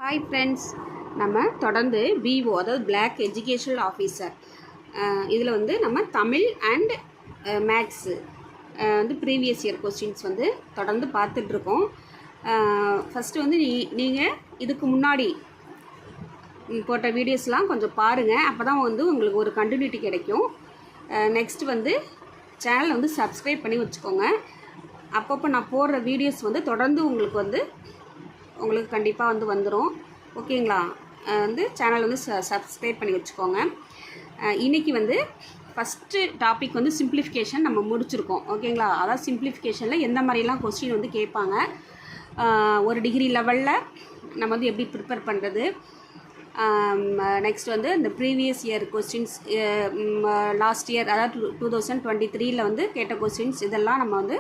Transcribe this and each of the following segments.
Hi friends, நம்ம தொடர்ந்து PO அதாவது பிளாக் எஜுகேஷனல் ஆஃபீஸர் இதில் வந்து நம்ம தமிழ் அண்ட் மேக்ஸு வந்து ப்ரீவியஸ் இயர் கொஸ்டின்ஸ் வந்து தொடர்ந்து பார்த்துட்ருக்கோம். ஃபஸ்ட்டு வந்து நீங்கள் இதுக்கு முன்னாடி போட்ட வீடியோஸ்லாம் கொஞ்சம் பாருங்கள், அப்போ தான் வந்து உங்களுக்கு ஒரு கண்டினியூட்டி கிடைக்கும். நெக்ஸ்ட்டு வந்து சேனலை வந்து சப்ஸ்கிரைப் பண்ணி வச்சுக்கோங்க. அப்பப்போ நான் போடுற வீடியோஸ் வந்து தொடர்ந்து உங்களுக்கு கண்டிப்பாக வந்து வந்துடும். ஓகேங்களா? வந்து சேனல் வந்து சப்ஸ்கிரைப் பண்ணி வச்சுக்கோங்க. இன்றைக்கி வந்து ஃபஸ்ட்டு டாபிக் வந்து சிம்பிளிஃபிகேஷன் நம்ம முடிச்சிருக்கோம். ஓகேங்களா? அதாவது சிம்பிளிஃபிகேஷனில் எந்த மாதிரிலாம் கொஸ்டின் வந்து கேட்பாங்க, ஒரு டிகிரி லெவலில் நம்ம வந்து எப்படி ப்ரிப்பேர் பண்ணுறது, நெக்ஸ்ட் வந்து இந்த previous year questions last year அதாவது 2023 வந்து கேட்ட கொஸ்டின்ஸ் இதெல்லாம் நம்ம வந்து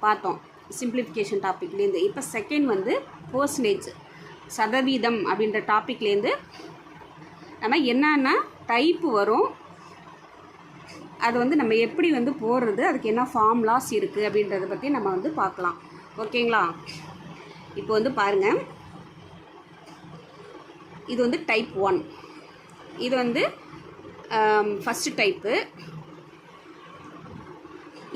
பார்த்தோம் சிம்பிளிஃபிகேஷன் டாப்பிக்லேருந்து. இப்போ செகண்ட் வந்து பர்சன்டேஜ் சதவீதம் அப்படின்ற டாப்பிக்லேருந்து நம்ம என்னென்ன டைப்பு வரும், அது வந்து நம்ம எப்படி வந்து போடுறது, அதுக்கு என்ன ஃபார்முலாஸ் இருக்குது அப்படின்றத பற்றி நம்ம வந்து பார்க்கலாம். ஓகேங்களா? இப்போ வந்து பாருங்கள், இது வந்து டைப் 1. இது வந்து ஃபஸ்ட்டு டைப்பு.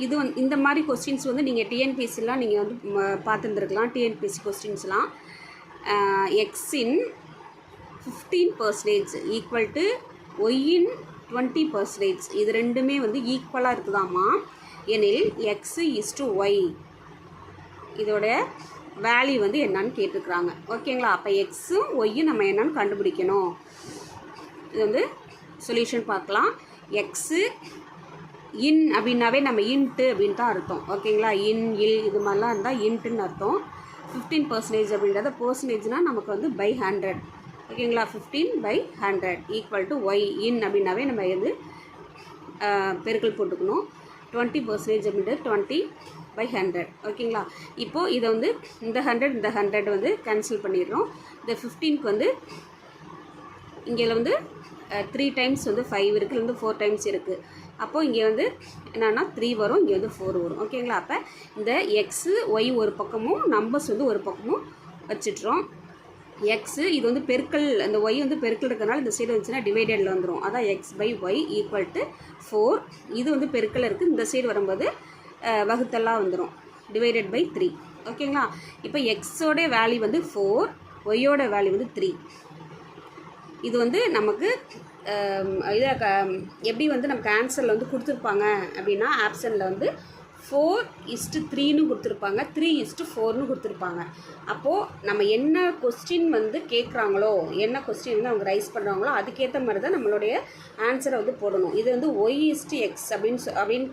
இது வந்து இந்த மாதிரி கொஸ்டின்ஸ் வந்து நீங்கள் டிஎன்பிஎஸ்சிலாம் நீங்கள் வந்து பார்த்துருந்துருக்கலாம். டிஎன்பிஎஸ்சி கொஸ்டின்ஸ்லாம் எக்ஸின் 15% ஈக்குவல் டு ஒய்இன் 20%, இது ரெண்டுமே வந்து ஈக்குவலாக இருக்குதாம்மா. எனில் எக்ஸு இஸ்டு ஒய் இதோட வேல்யூ வந்து என்னன்னு கேட்டுருக்குறாங்க. ஓகேங்களா? அப்போ எக்ஸும் ஒய்யும் நம்ம என்னன்னு கண்டுபிடிக்கணும். இது வந்து சொல்யூஷன் பார்க்கலாம். எக்ஸு இன் அப்படின்னாவே நம்ம இன்ட்டு அப்படின்னு தான் அர்த்தம். ஓகேங்களா? இன் இல் இது மாதிரிலாம் இருந்தால் இன்ட்டுன்னு அர்த்தம். 15% அப்படின்றத பர்சன்டேஜ்னால் நமக்கு வந்து பை 100. ஓகேங்களா? 15/100 ஈக்குவல் டு ஒய். இன் அப்படின்னாவே நம்ம வந்து பெருக்கல் போட்டுக்கணும். 20% அப்படின்றது 20/100. ஓகேங்களா? இப்போது இதை வந்து இந்த 100 வந்து கேன்சல் பண்ணிடுறோம். இந்த 15க்கு வந்து இங்கே வந்து 3 டைம்ஸ் வந்து 5 இருக்குது, வந்து 4 டைம்ஸ் இருக்குது. அப்போது இங்கே வந்து என்னென்னா 3 வரும், இங்கே வந்து 4 வரும். ஓகேங்களா? அப்போ இந்த எக்ஸு ஒய் ஒரு பக்கமும் நம்பர்ஸ் வந்து ஒரு பக்கமும் வச்சுட்றோம். எக்ஸு இது வந்து பெருக்கல், அந்த ஒய் வந்து பெருக்கல் இருக்கிறதுனால இந்த சைடு வந்துச்சுன்னா டிவைடடில் வந்துடும். அதான் x/y ஈக்குவல் டு 4. இது வந்து பெருக்கல் இருக்குது, இந்த சைடு வரும்போது வகுத்தெல்லாம் வந்துடும், டிவைடட் பை 3. ஓகேங்களா? இப்போ எக்ஸோட வேல்யூ வந்து 4, ஒய்யோட வேல்யூ வந்து 3. இது வந்து நமக்கு இதை எப்படி வந்து நமக்கு ஆன்சரில் வந்து கொடுத்துருப்பாங்க அப்படின்னா, ஆப்ஷனில் வந்து 4:3ன்னு கொடுத்துருப்பாங்க, 3:4ன்னு கொடுத்துருப்பாங்க. அப்போது நம்ம என்ன கொஸ்டின் வந்து கேட்குறாங்களோ, என்ன கொஸ்டின் வந்து அவங்க ரைஸ் பண்ணுறாங்களோ அதுக்கேற்ற மாதிரி தான் நம்மளுடைய ஆன்சரை வந்து போடணும். இது வந்து y/x அப்படின்னு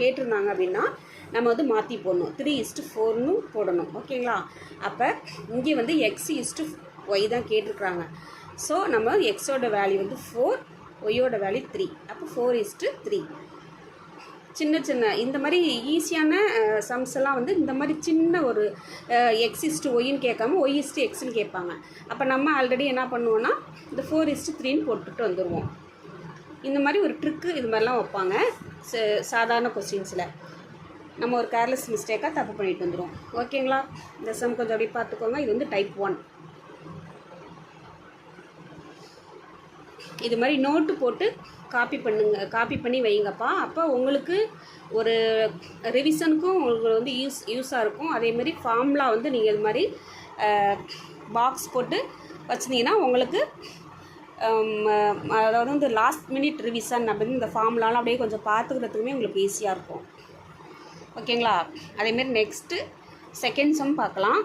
கேட்டிருந்தாங்க அப்படின்னா நம்ம வந்து மாற்றி போடணும், 3:4ன்னு போடணும். ஓகேங்களா? அப்போ இங்கே வந்து x/y தான் கேட்டிருக்கிறாங்க. ஸோ நம்ம எக்ஸோட வேல்யூ வந்து 4, ஒய்யோட வேல்யூ 3. அப்போ 4:3. சின்ன இந்த மாதிரி ஈஸியான சம்ஸ் எல்லாம் வந்து இந்த மாதிரி சின்ன ஒரு x/ஒய்ன்னு கேட்காம y/xன்னு கேட்பாங்க. அப்போ நம்ம ஆல்ரெடி என்ன பண்ணுவோன்னா இந்த 4:3ன்னு போட்டுட்டு வந்துடுவோம். இந்த மாதிரி ஒரு ட்ரிக்கு இது மாதிரிலாம் வைப்பாங்க சாதாரண கொஸ்டின்ஸில். நம்ம ஒரு கேர்லெஸ் மிஸ்டேக்காக தப்பு பண்ணிட்டு வந்துடுவோம். ஓகேங்களா? இந்த சம் கொஞ்சம் அப்படி பார்த்துக்கோங்க. இது வந்து டைப் 1. இது மாதிரி நோட்டு போட்டு காப்பி பண்ணி வைங்கப்பா. அப்போ உங்களுக்கு ஒரு ரிவிஷனுக்கும் உங்களுக்கு வந்து யூஸாக இருக்கும். அதேமாதிரி ஃபார்முலா வந்து நீங்கள் இது மாதிரி பாக்ஸ் போட்டு வச்சுருந்தீங்கன்னா உங்களுக்கு அதாவது வந்து லாஸ்ட் மினிட் ரிவிஷன் அப்படின்னு இந்த ஃபார்முலாலாம் அப்படியே கொஞ்சம் பார்த்துக்கிறதுக்குமே உங்களுக்கு ஈஸியாக இருக்கும். ஓகேங்களா? அதேமாரி நெக்ஸ்ட்டு செகண்ட் சம் பார்க்கலாம்.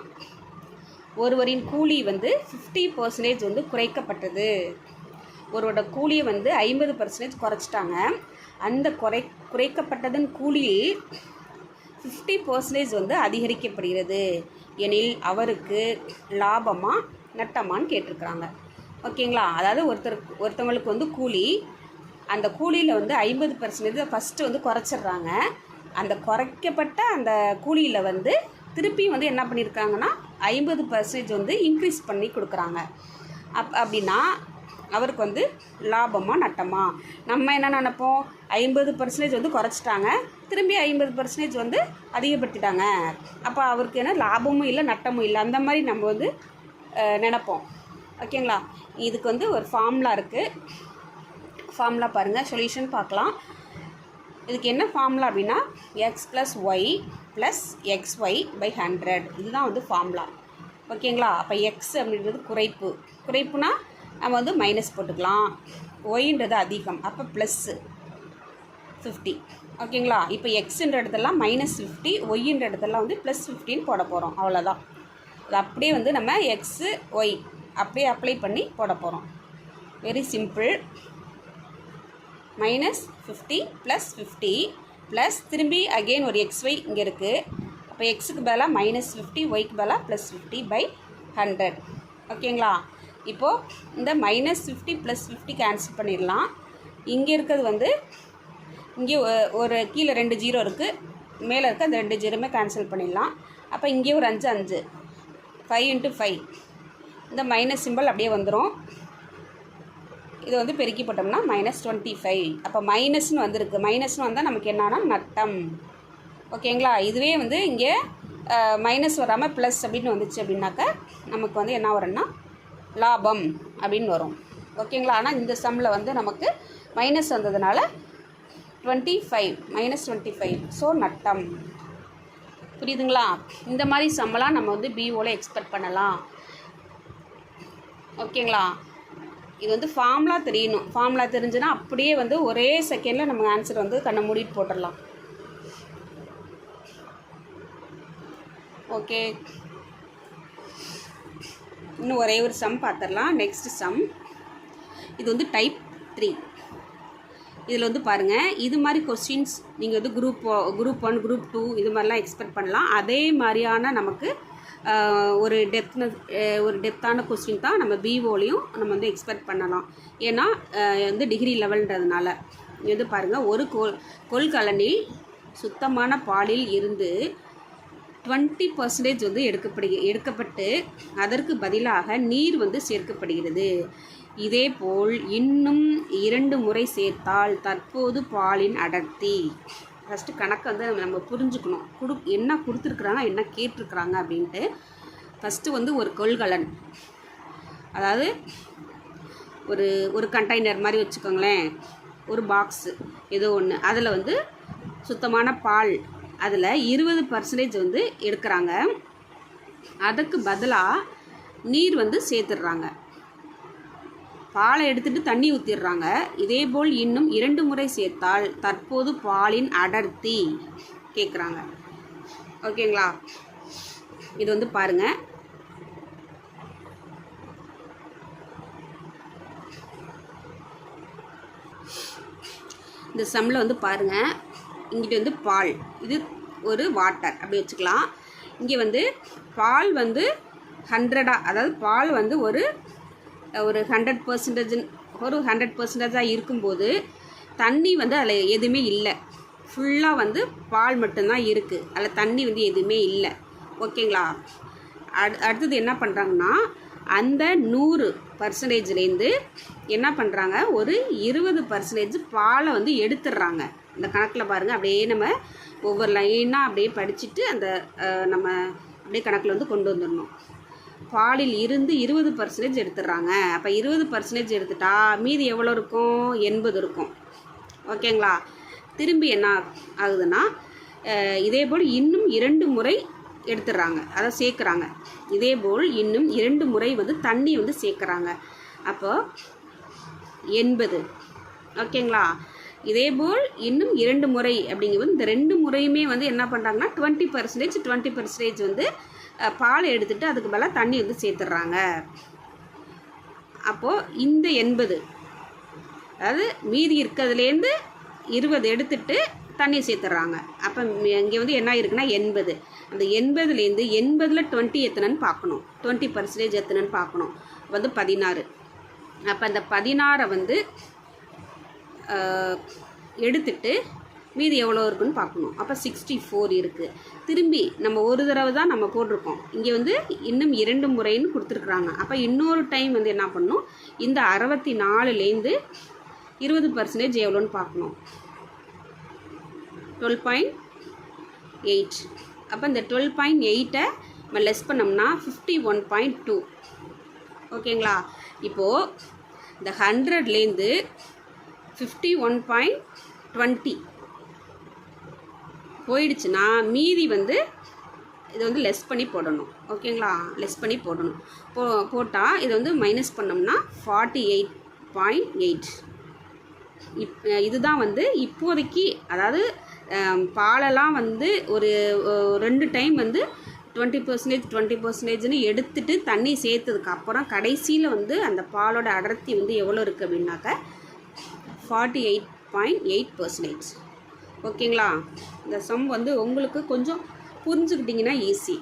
ஒருவரின் கூலி வந்து 50% வந்து குறைக்கப்பட்டது. ஒருவரோட கூலியை வந்து 50% குறைச்சிட்டாங்க. அந்த குறைக்கப்பட்டதன் கூலியில் 50% வந்து அதிகரிக்கப்படுகிறது. எனில் அவருக்கு லாபமா நட்டமான்னு கேட்டிருக்கிறாங்க. ஓகேங்களா? அதாவது ஒருத்தவங்களுக்கு வந்து கூலி, அந்த கூலியில் வந்து 50% ஃபஸ்ட்டு வந்து குறைச்சிட்றாங்க. அந்த குறைக்கப்பட்ட அந்த கூலியில் வந்து திருப்பி வந்து என்ன பண்ணியிருக்காங்கன்னா 50% வந்து இன்க்ரீஸ் பண்ணி கொடுக்குறாங்க. அப்படின்னா அவருக்கு வந்து லாபமா நட்டமா? நம்ம என்ன நினைப்போம், 50% வந்து குறைச்சிட்டாங்க, திரும்பி 50% வந்து அதிகப்படுத்திட்டாங்க, அப்போ அவருக்கு என்ன லாபமும் இல்லை நட்டமும் இல்லை, அந்த மாதிரி நம்ம வந்து நினைப்போம். ஓகேங்களா. இதுக்கு வந்து ஒரு ஃபார்முலா இருக்குது. ஃபார்முலா பாருங்கள், சொல்யூஷன் பார்க்கலாம். இதுக்கு என்ன ஃபார்முலா அப்படின்னா x plus y plus x y by 100 இதுதான் வந்து ஃபார்முலா. ஓகேங்களா. அப்போ எக்ஸ் அப்படின்றது குறைப்புனா நம்ம வந்து மைனஸ் போட்டுக்கலாம். ஒய்ன்றது அதிகம், அப்போ ப்ளஸ்ஸு 50. ஓகேங்களா. இப்போ எக்ஸுன்ற இடத்தெல்லாம் -50, ஒய்ன்ற இடத்தெல்லாம் வந்து +15 போட போகிறோம். அவ்வளோதான். அது அப்படியே வந்து நம்ம எக்ஸு ஒய் அப்படியே அப்ளை பண்ணி போட போகிறோம். Very simple. -50 +50 ப்ளஸ் திரும்பி அகெயின் ஒரு XY இங்கே இருக்குது. அப்போ எக்ஸுக்கு பதிலாக -50, ஒய்க்கு பதிலாக +50 பை 100. ஓகேங்களா. இப்போது இந்த -50 +50 கேன்சல் பண்ணிடலாம். இங்கே இருக்கிறது வந்து இங்கே ஒரு கீழே 2 0 இருக்குது, மேலே இருக்க அந்த 2 0மே கேன்சல் பண்ணிடலாம். அப்போ இங்கே ஒரு 5 5 5 × 5 இந்த மைனஸ் சிம்பிள் அப்படியே வந்துடும். இது வந்து பெருக்கி போட்டோம்னா -25. அப்போ மைனஸ்னு வந்திருக்கு. மைனஸ்னு வந்தால் நமக்கு என்னன்னா நட்டம். ஓகேங்களா. இதுவே வந்து இங்கே மைனஸ் வராமல் ப்ளஸ் அப்படின்னு வந்துச்சு அப்படின்னாக்கா நமக்கு வந்து என்ன வரும்னா லாபம் அப்படின்னு வரும். ஓகேங்களா. ஆனால் இந்த சம்மில் வந்து நமக்கு மைனஸ் வந்ததுனால 25 -25 ஸோ நட்டம். புரியுதுங்களா. இந்த மாதிரி சம்மெல்லாம் நம்ம வந்து பிஓவில் எக்ஸ்பெக்ட் பண்ணலாம். ஓகேங்களா. இது வந்து ஃபார்முலா தெரியணும். ஃபார்முலா தெரிஞ்சுன்னா அப்படியே வந்து ஒரே செகண்டில் நம்ம ஆன்சர் வந்து கண்ணை மூடிட்டு போட்டுடலாம். ஓகே. இன்னும் ஒரே ஒரு சம் பார்த்துடலாம். நெக்ஸ்ட் சம் இது வந்து டைப் 3. இதில் வந்து பாருங்கள், இது மாதிரி கொஸ்டின்ஸ் நீங்கள் வந்து குரூப் 1 குரூப் 2 இது மாதிரிலாம் எக்ஸ்பெக்ட் பண்ணலாம். அதே மாதிரியான நமக்கு ஒரு டெப்த்தான கொஸ்டின் தான் நம்ம பிஓலையும் நம்ம வந்து எக்ஸ்பெக்ட் பண்ணலாம். ஏன்னா வந்து டிகிரி லெவல்ன்றதுனால. இது வந்து பாருங்கள், ஒரு கொள்கலனில் சுத்தமான பாலில் இருந்து 20% வந்து எடுக்கப்பட்டு அதற்கு பதிலாக நீர் வந்து சேர்க்கப்படுகிறது. இதேபோல் இன்னும் 2 முறை சேர்த்தால் தற்போது பாலின் அடர்த்தி. ஃபஸ்ட்டு கணக்கை வந்து நம்ம புரிஞ்சுக்கணும். என்ன கொடுத்துருக்குறாங்க, என்ன கேட்டிருக்குறாங்க அப்படின்ட்டு. ஃபஸ்ட்டு வந்து ஒரு கொள்கலன், அதாவது ஒரு கண்டெய்னர் மாதிரி வச்சுக்கோங்களேன், ஒரு பாக்ஸு ஏதோ ஒன்று, அதில் வந்து சுத்தமான பால் அதில் 20% வந்து எடுக்கிறாங்க. அதுக்கு பதிலாக நீர் வந்து சேர்த்துடுறாங்க. பாலை எடுத்துகிட்டு தண்ணி ஊற்றிடுறாங்க. இதேபோல் இன்னும் 2 முறை சேர்த்தால் தற்போது பாலின் அடர்த்தி கேட்குறாங்க. ஓகேங்களா. இது வந்து பாருங்கள், இந்த சம்மில் வந்து பாருங்கள், இங்கிட்ட வந்து பால், இது ஒரு வாட்டர் அப்படி வச்சுக்கலாம். இங்கே வந்து பால் வந்து 100, அதாவது பால் வந்து ஒரு 100% இருக்கும்போது தண்ணி வந்து அதில் எதுவுமே இல்லை. ஃபுல்லாக வந்து பால் மட்டும்தான் இருக்குது, அதில் தண்ணி வந்து எதுவுமே இல்லை. ஓகேங்களா. அடுத்தது என்ன பண்ணுறாங்கன்னா, அந்த 100%லேருந்து என்ன பண்ணுறாங்க, ஒரு 20% பாலை வந்து எடுத்துடுறாங்க. இந்த கணக்கில் பாருங்கள், அப்படியே நம்ம ஒவ்வொரு லைனாக அப்படியே படிச்சுட்டு அந்த நம்ம அப்படியே கணக்கில் வந்து கொண்டு வந்துடணும். பாலில் இருந்து 20% எடுத்துடுறாங்க. அப்போ 20% எடுத்துட்டா மீதி எவ்வளோ இருக்கும், 80 இருக்கும். ஓகேங்களா. திரும்பி என்ன ஆகுதுன்னா, இதேபோல் இன்னும் 2 முறை எடுத்துடுறாங்க, அதை சேர்க்குறாங்க. இதேபோல் இன்னும் 2 முறை வந்து தண்ணி வந்து சேர்க்குறாங்க. அப்போ 80. ஓகேங்களா. இதேபோல் இன்னும் 2 முறை அப்படிங்கும்போது இந்த 2 முறையுமே வந்து என்ன பண்ணுறாங்கன்னா 20% வந்து பாலை எடுத்துகிட்டு அதுக்கு பதிலாக தண்ணி வந்து சேர்த்துட்றாங்க. அப்போது இந்த 80, அதாவது மீதி இருக்கிறதுலேருந்து 20 எடுத்துகிட்டு தண்ணி சேர்த்துட்றாங்க. அப்போ இங்கே வந்து என்ன இருக்குன்னா 80. அந்த 80லேருந்து 80ல் 20 எத்தனைன்னு பார்க்கணும், 20% எத்தனைன்னு பார்க்கணும். வந்து 16. அப்போ அந்த 16 வந்து எடுத்துட்டு மீதி எவ்வளோ இருக்குன்னு பார்க்கணும். அப்போ 64 இருக்குது. திரும்பி நம்ம ஒரு தடவை தான் நம்ம போட்டிருக்கோம். இங்கே வந்து இன்னும் 2 முறைன்னு கொடுத்துருக்குறாங்க. அப்போ இன்னொரு டைம் வந்து என்ன பண்ணணும், இந்த 64லேருந்து 20% எவ்வளோன்னு பார்க்கணும். 12.8. அப்போ இந்த 12.8 நம்ம லெஸ் பண்ணோம்னா 51.2. ஓகேங்களா? இப்போது இந்த 100லேருந்து 51.20 போயிடுச்சுன்னா மீதி வந்து இது வந்து லெஸ் பண்ணி போடணும். ஓகேங்களா? லெஸ் பண்ணி போடணும். போட்டால் இது வந்து மைனஸ் பண்ணோம்னா 48.8. இதுதான் வந்து இப்போதைக்கு, அதாவது பாலெல்லாம் வந்து ஒரு 2 டைம் வந்து 20% எடுத்துட்டு தண்ணி சேர்த்ததுக்கப்புறம் கடைசியில் வந்து அந்த பாலோட அடர்த்தி வந்து எவ்வளோ இருக்குது அப்படின்னாக்க 48.8%. ஓகேங்களா? இந்த சம் வந்து உங்களுக்கு கொஞ்சம் புரிஞ்சுக்கிட்டிங்கன்னா ஈஸி.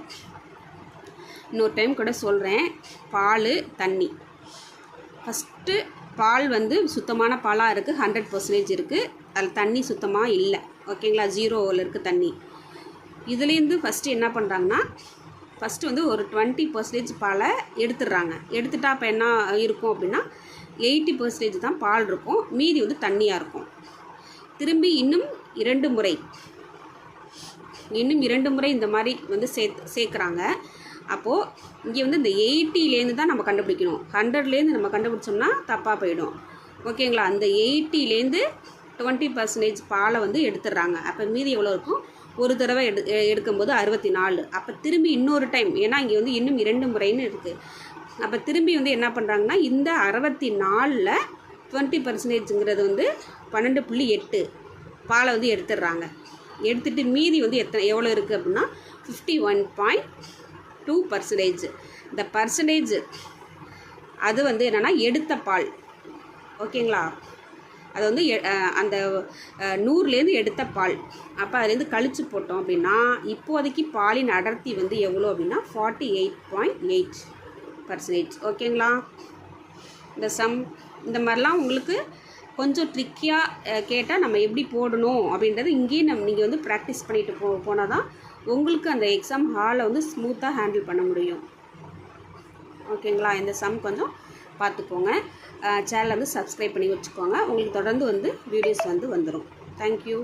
இன்னொரு டைம் கூட சொல்கிறேன். பால், தண்ணி. ஃபஸ்ட்டு பால் வந்து சுத்தமான பாலாக இருக்குது, 100% இருக்குது. அதில் தண்ணி சுத்தமாக இல்லை. ஓகேங்களா? 0ல் இருக்குது தண்ணி. இதுலேருந்து ஃபஸ்ட்டு என்ன பண்ணுறாங்கன்னா, ஃபஸ்ட்டு வந்து ஒரு 20% பாலை எடுத்துடுறாங்க. எடுத்துட்டா அப்போ என்ன இருக்கும் அப்படின்னா 80% தான் பால் இருக்கும், மீதி வந்து தண்ணியாக இருக்கும். திரும்பி இன்னும் 2 முறை இந்த மாதிரி வந்து சேர்க்குறாங்க. அப்போது இங்கே வந்து இந்த 80லேருந்து தான் நம்ம கண்டுபிடிக்கணும். 100லேருந்து நம்ம கண்டுபிடிச்சோம்னா தப்பாக போயிடும். ஓகேங்களா? அந்த 80லேருந்து 20% பாலை வந்து எடுத்துடுறாங்க. அப்போ மீதி எவ்வளோ இருக்கும்? ஒரு தடவை எடுக்கும்போது 64. அப்போ திரும்பி இன்னொரு டைம், ஏன்னா இங்கே வந்து இன்னும் 2 முறைன்னு இருக்குது. அப்போ திரும்பி வந்து என்ன பண்ணுறாங்கன்னா, இந்த 64ல் 20%ங்கிறது வந்து 12.8 பாலை வந்து எடுத்துடுறாங்க. எடுத்துகிட்டு மீதி வந்து எவ்வளோ இருக்குது அப்படின்னா 51.2%. இந்த பர்சன்டேஜ் அது வந்து என்னென்னா எடுத்த பால். ஓகேங்களா? அது வந்து அந்த 100லேருந்து எடுத்த பால். அப்போ அதுலேருந்து கழிச்சு போட்டோம் அப்படின்னா இப்போதைக்கு பாலின் அடர்த்தி வந்து எவ்வளோ அப்படின்னா 48.8%. ஓகேங்களா? இந்த சம் இந்த மாதிரிலாம் உங்களுக்கு கொஞ்சம் ட்ரிக்கியாக கேட்டால் நம்ம எப்படி போடணும் அப்படின்றது இங்கேயே நீங்கள் வந்து ப்ராக்டிஸ் பண்ணிட்டு போனால் தான் உங்களுக்கு அந்த எக்ஸாம் ஹாலை வந்து ஸ்மூத்தாக ஹேண்டில் பண்ண முடியும். ஓகேங்களா? இந்த சம் கொஞ்சம் பார்த்துக்கோங்க. சேனலை வந்து சப்ஸ்கிரைப் பண்ணி வச்சுக்கோங்க. உங்களுக்கு தொடர்ந்து வந்து வீடியோஸ் வந்து வந்துடும். தேங்க்யூ.